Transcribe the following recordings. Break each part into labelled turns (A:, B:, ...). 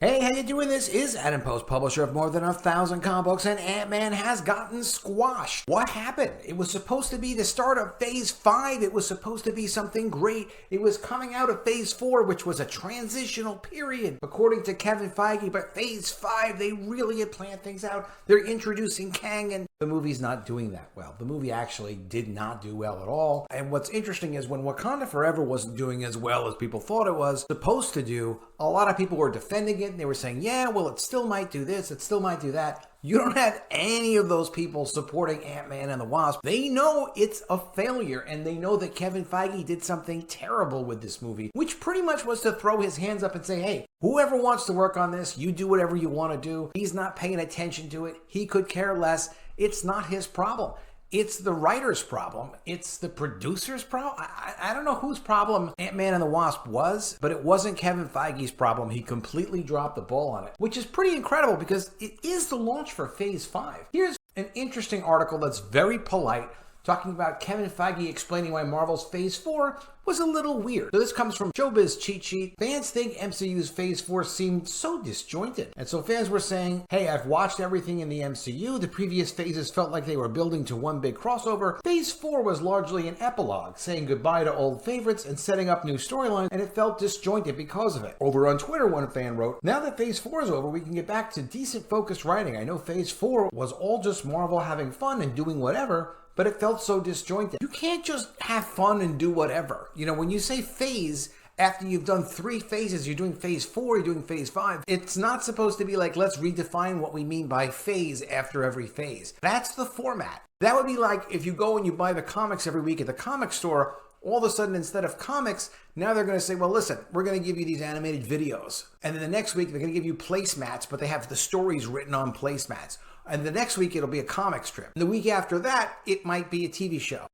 A: Hey, how you doing? This is Adam Post, publisher of more than 1,000 comic books, and Ant-Man has gotten squashed. What happened? It was supposed to be the start of Phase 5. It was supposed to be something great. It was coming out of Phase 4, which was a transitional period, according to Kevin Feige. But Phase 5, they really had planned things out. They're introducing Kang, and the movie's not doing that well. The movie actually did not do well at all. And what's interesting is when Wakanda Forever wasn't doing as well as people thought it was supposed to do, a lot of people were defending it. They were saying, yeah, well, it still might do this, it still might do that. You don't have any of those people supporting Ant-Man and the Wasp. They know it's a failure, and they know that Kevin Feige did something terrible with this movie, which pretty much was to throw his hands up and say, hey, whoever wants to work on this, you do whatever you want to do. He's not paying attention to it. He could care less. It's not his problem. It's the writer's problem. It's the producer's problem. I don't know whose problem Ant-Man and the Wasp was, but it wasn't Kevin Feige's problem. He completely dropped the ball on it, which is pretty incredible because it is the launch for Phase 5. Here's an interesting article that's very polite, talking about Kevin Feige explaining why Marvel's Phase 4 was a little weird. So this comes from Showbiz Cheat Sheet. Fans think MCU's Phase 4 seemed so disjointed. And so fans were saying, hey, I've watched everything in the MCU. The previous phases felt like they were building to one big crossover. Phase 4 was largely an epilogue, saying goodbye to old favorites and setting up new storylines, and it felt disjointed because of it. Over on Twitter, one fan wrote, now that Phase 4 is over, we can get back to decent focused writing. I know Phase 4 was all just Marvel having fun and doing whatever, but it felt so disjointed. You can't just have fun and do whatever. You know, when you say phase, after you've done 3 phases, you're doing Phase 4, you're doing Phase 5. It's not supposed to be like, let's redefine what we mean by phase after every phase. That's the format. That would be like if you go and you buy the comics every week at the comic store, all of a sudden, instead of comics, now they're going to say, well, listen, we're going to give you these animated videos. And then the next week, they're going to give you placemats, but they have the stories written on placemats. And the next week, it'll be a comic strip. And the week after that, it might be a TV show.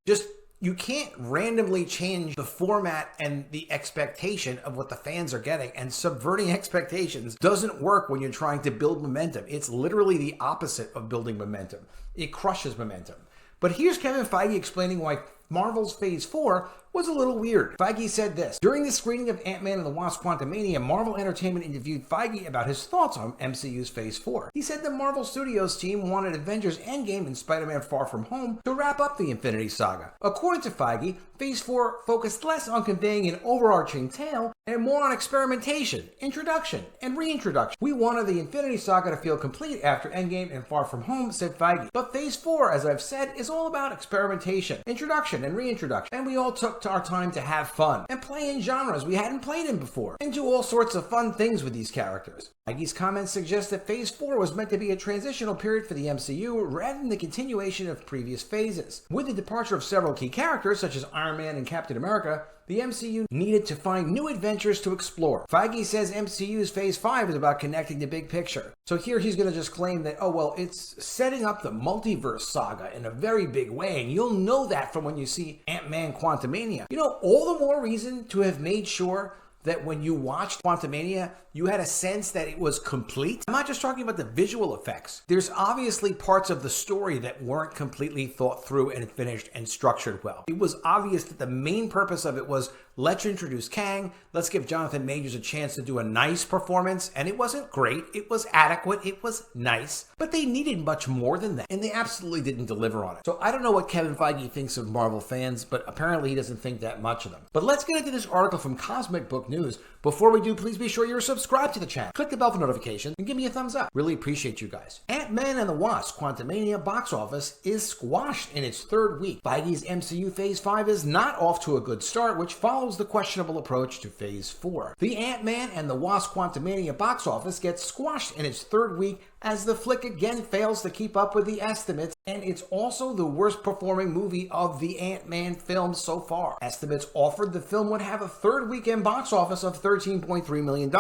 A: You can't randomly change the format and the expectation of what the fans are getting. And subverting expectations doesn't work when you're trying to build momentum. It's literally the opposite of building momentum. It crushes momentum. But here's Kevin Feige explaining why Marvel's Phase 4 was a little weird. Feige said this: during the screening of Ant-Man and the Wasp: Quantumania, Marvel Entertainment interviewed Feige about his thoughts on MCU's Phase 4. He said the Marvel Studios team wanted Avengers Endgame and Spider-Man Far From Home to wrap up the Infinity Saga. According to Feige, Phase 4 focused less on conveying an overarching tale and more on experimentation, introduction, and reintroduction. We wanted the Infinity Saga to feel complete after Endgame and Far From Home, said Feige. But Phase 4, as I've said, is all about experimentation, introduction, and reintroduction. And we all took our time to have fun and play in genres we hadn't played in before and do all sorts of fun things with these characters. Feige's comments suggest that Phase 4 was meant to be a transitional period for the MCU rather than the continuation of previous phases. With the departure of several key characters such as Iron Man and Captain America, the MCU needed to find new adventures to explore. Feige says MCU's Phase 5 is about connecting the big picture. So here he's going to just claim that, oh, well, it's setting up the multiverse saga in a very big way, and you'll know that from when you see Ant-Man Quantumania. You know, all the more reason to have made sure that when you watched Quantumania, you had a sense that it was complete. I'm not just talking about the visual effects. There's obviously parts of the story that weren't completely thought through and finished and structured well. It was obvious that the main purpose of it was, let's introduce Kang, let's give Jonathan Majors a chance to do a nice performance, and it wasn't great, it was adequate, it was nice, but they needed much more than that, and they absolutely didn't deliver on it. So I don't know what Kevin Feige thinks of Marvel fans, but apparently he doesn't think that much of them. But let's get into this article from Cosmic Book News. Before we do, please be sure you're subscribed to the channel. Click the bell for notifications and give me a thumbs up. Really appreciate you guys. Ant-Man and the Wasp: Quantumania box office is squashed in its 3rd week. Feige's MCU Phase 5 is not off to a good start, which follows the questionable approach to Phase 4. The Ant-Man and the Wasp: Quantumania box office gets squashed in its 3rd week as the flick again fails to keep up with the estimates, and it's also the worst performing movie of the Ant-Man films so far. Estimates offered the film would have a 3rd weekend box office of $13.3 million,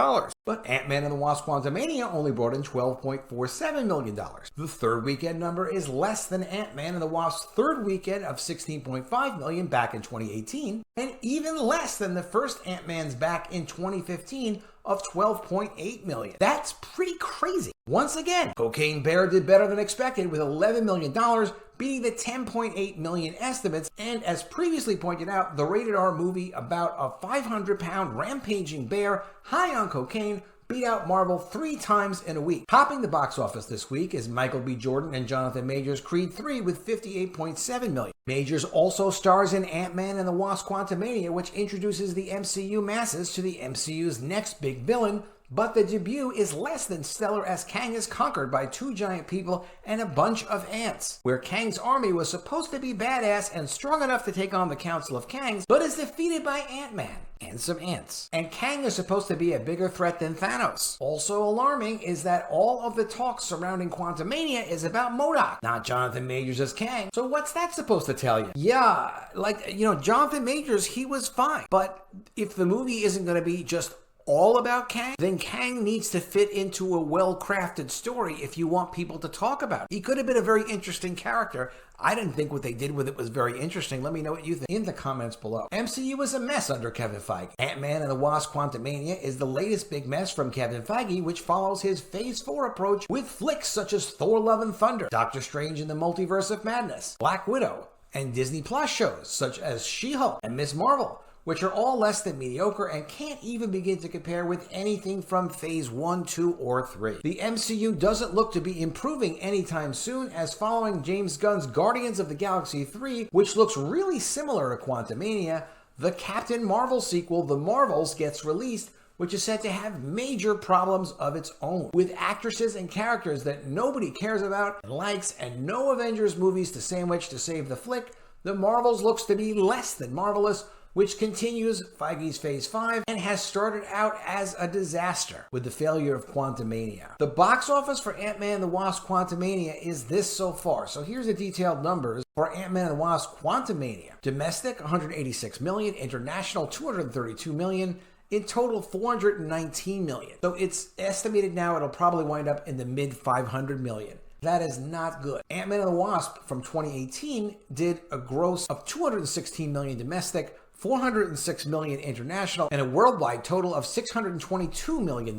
A: but Ant-Man and the Wasp: Quantumania only brought in $12.47 million. The 3rd weekend number is less than Ant-Man and the Wasp's 3rd weekend of $16.5 million back in 2018, and even less than the first Ant-Man's back in 2015 of $12.8 million. That's pretty crazy. Once again, Cocaine Bear did better than expected with $11 million, beating the $10.8 million estimates, and as previously pointed out, the rated R movie about a 500-pound rampaging bear high on cocaine beat out Marvel 3 times in a week. Topping the box office this week is Michael B. Jordan and Jonathan Majors' Creed 3 with $58.7 million. Majors also stars in Ant-Man and the Wasp: Quantumania, which introduces the MCU masses to the MCU's next big villain, but the debut is less than stellar as Kang is conquered by 2 giant people and a bunch of ants. Where Kang's army was supposed to be badass and strong enough to take on the Council of Kangs, but is defeated by Ant-Man and some ants. And Kang is supposed to be a bigger threat than Thanos. Also alarming is that all of the talk surrounding Quantumania is about MODOK, not Jonathan Majors as Kang. So what's that supposed to tell you? Yeah, Jonathan Majors, he was fine. But if the movie isn't going to be just all about Kang, then Kang needs to fit into a well-crafted story if you want people to talk about it. He could have been a very interesting character. I didn't think what they did with it was very interesting. Let me know what you think in the comments below. MCU is a mess under Kevin Feige. Ant-Man and the Wasp: Quantumania is the latest big mess from Kevin Feige, which follows his Phase 4 approach with flicks such as Thor: Love and Thunder, Doctor Strange in the Multiverse of Madness, Black Widow, and Disney Plus shows such as She-Hulk and Ms. Marvel, which are all less than mediocre and can't even begin to compare with anything from Phase 1, 2, or 3. The MCU doesn't look to be improving anytime soon, as following James Gunn's Guardians of the Galaxy 3, which looks really similar to Quantumania, the Captain Marvel sequel, The Marvels, gets released, which is said to have major problems of its own, with actresses and characters that nobody cares about and likes, and no Avengers movies to sandwich to save the flick. The Marvels looks to be less than marvelous, which continues Feige's Phase 5 and has started out as a disaster with the failure of Quantumania. The box office for Ant-Man and the Wasp: Quantumania is this so far. So here's the detailed numbers for Ant-Man and the Wasp: Quantumania. Domestic, $186 million. International, $232 million. In total, $419 million. So it's estimated now it'll probably wind up in the mid $500 million. That is not good. Ant-Man and the Wasp from 2018 did a gross of $216 million domestic, $406 million international, and a worldwide total of $622 million.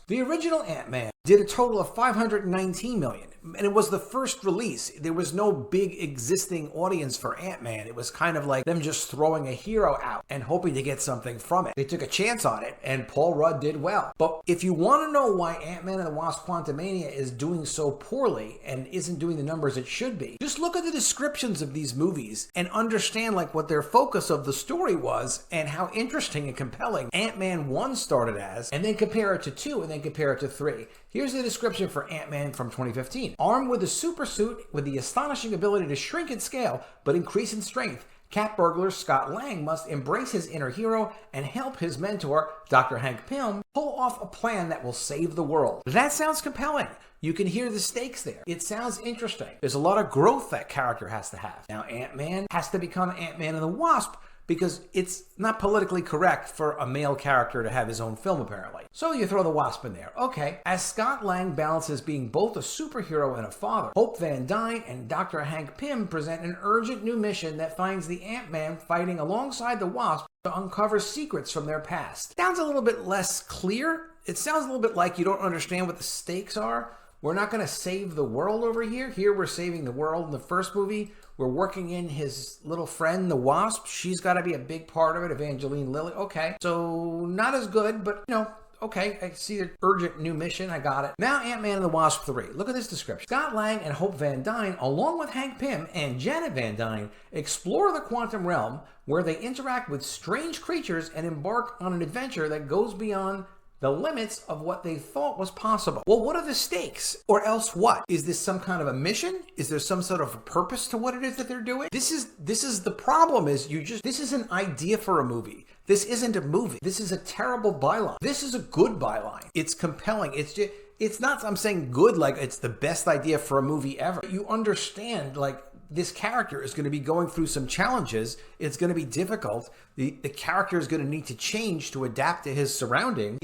A: The original Ant-Man did a total of $519 million, and it was the first release. There was no big existing audience for Ant-Man. It was kind of like them just throwing a hero out and hoping to get something from it. They took a chance on it, and Paul Rudd did well. But if you want to know why Ant-Man and the Wasp: Quantumania is doing so poorly and isn't doing the numbers it should be, just look at the descriptions of these movies and understand what their focus of the story was and how interesting and compelling Ant-Man 1 started as, and then compare it to 2 and then compare it to 3. Here's the description for Ant-Man from 2015. Armed with a super suit with the astonishing ability to shrink in scale but increase in strength, cat burglar Scott Lang must embrace his inner hero and help his mentor, Dr. Hank Pym, pull off a plan that will save the world. That sounds compelling. You can hear the stakes there. It sounds interesting. There's a lot of growth that character has to have. Now, Ant-Man has to become Ant-Man and the Wasp, because it's not politically correct for a male character to have his own film, apparently. So you throw the Wasp in there. Okay. As Scott Lang balances being both a superhero and a father, Hope Van Dyne and Dr. Hank Pym present an urgent new mission that finds the Ant-Man fighting alongside the Wasp to uncover secrets from their past. Sounds a little bit less clear. It sounds a little bit like you don't understand what the stakes are. We're not going to save the world over here. Here we're saving the world in the first movie. We're working in his little friend, the Wasp. She's got to be a big part of it, Evangeline Lilly. Okay, so not as good, but okay, I see the urgent new mission. I got it. Now Ant-Man and the Wasp 3. Look at this description. Scott Lang and Hope Van Dyne, along with Hank Pym and Janet Van Dyne, explore the quantum realm where they interact with strange creatures and embark on an adventure that goes beyond the limits of what they thought was possible. Well, what are the stakes? Or else what? Is this some kind of a mission? Is there some sort of a purpose to what it is that they're doing? This is the problem, is this is an idea for a movie. This isn't a movie. This is a terrible byline. This is a good byline. It's compelling. It's not, I'm saying good like it's the best idea for a movie ever. You understand, this character is going to be going through some challenges. It's going to be difficult. The character is going to need to change to adapt to his surroundings.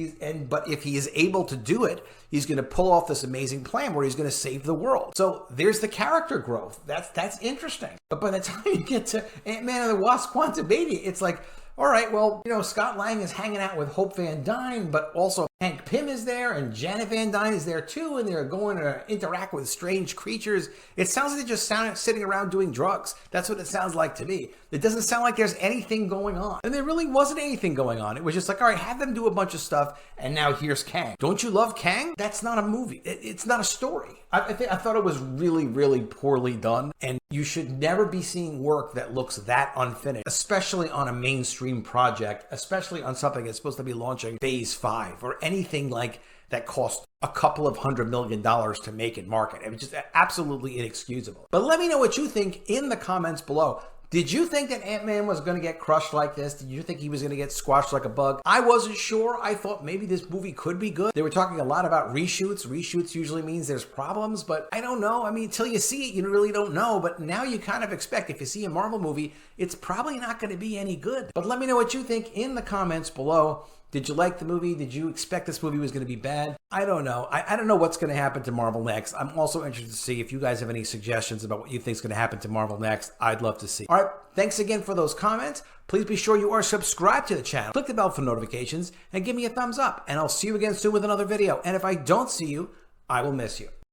A: But if he is able to do it, he's going to pull off this amazing plan where he's going to save the world. So there's the character growth. That's interesting. But by the time you get to Ant-Man and the Wasp: Quantumania, it's like, all right, well, Scott Lang is hanging out with Hope Van Dyne, but also Hank Pym is there and Janet Van Dyne is there too, and they're going to interact with strange creatures. It sounds like they're just sitting around doing drugs. That's what it sounds like to me. It doesn't sound like there's anything going on. And there really wasn't anything going on. It was just like, all right, have them do a bunch of stuff, and now here's Kang. Don't you love Kang? That's not a movie. It's not a story. I thought it was really, really poorly done, and you should never be seeing work that looks that unfinished, especially on a mainstream project, especially on something that's supposed to be launching Phase 5 or anything like that cost a couple of $100 million to make and market. It was just absolutely inexcusable. But let me know what you think in the comments below. Did you think that Ant-Man was going to get crushed like this? Did you think he was going to get squashed like a bug? I wasn't sure. I thought maybe this movie could be good. They were talking a lot about reshoots. Reshoots usually means there's problems, but I don't know. I mean, until you see it, you really don't know. But now you kind of expect, if you see a Marvel movie, it's probably not going to be any good. But let me know what you think in the comments below. Did you like the movie? Did you expect this movie was going to be bad? I don't know. I don't know what's going to happen to Marvel next. I'm also interested to see if you guys have any suggestions about what you think is going to happen to Marvel next. I'd love to see. All right. Thanks again for those comments. Please be sure you are subscribed to the channel. Click the bell for notifications and give me a thumbs up. And I'll see you again soon with another video. And if I don't see you, I will miss you.